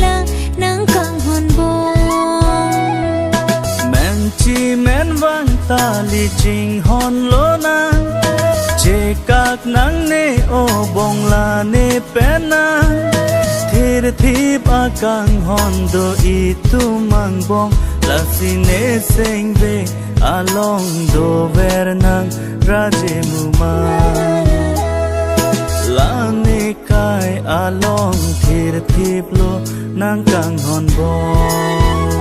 la nang kang hon bo men chi men vang ta li ching hon lo na che kak nang ne o bong la ne pena thir thip a kang hon do I tu mang bong la si ne seng ve along do ver nang raje mu ma la ne kai along thir thip lo nang kang hon bong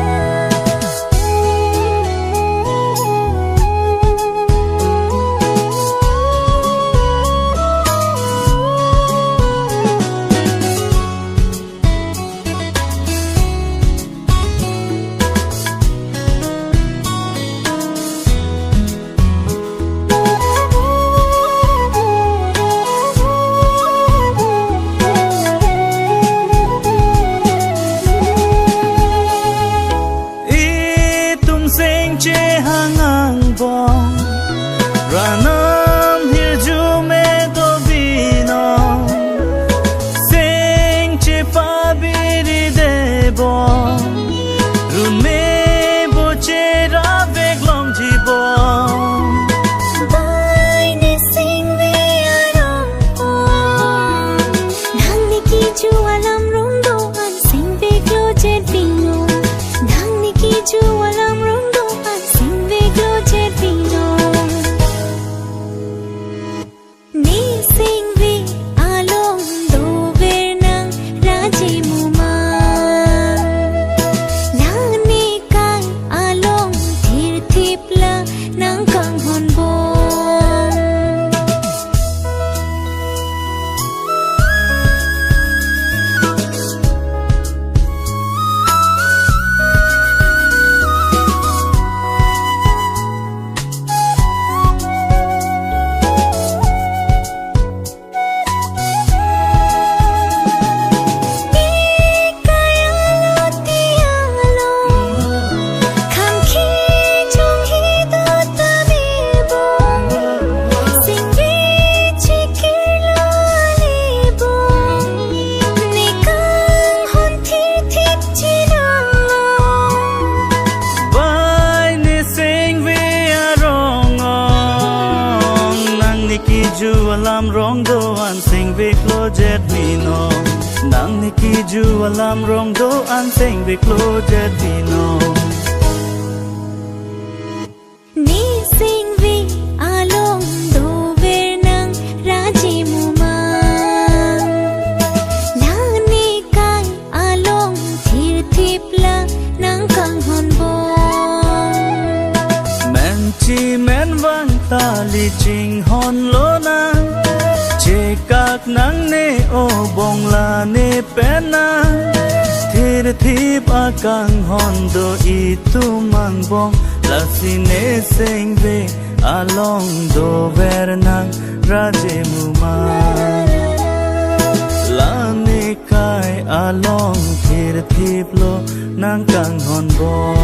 Ranam hirju me do bino sing che pa biri debo run me bo che ra veglom ji bo bai ne sing ve arong nang ni ki chu alam rong do an sing ve klo jet bino nang ni ki chu alam rong do an sing ve klo jet bino Ju alam rong do an sing ve klo jet vino nang ni ki ju alam rong do an sing ve klo jet vino ni sing ve along do ver nang raji mu ma la ni kai along thir thip la nang kang hon bo men chi men vang ta li ching hon lo na che kak nang ne o bong la ne pena thir thip a kang hon do I tu mang bong la si ne seng ve along do ver nang raje mu ma la ne kai along thir thip lo nang kang hon bong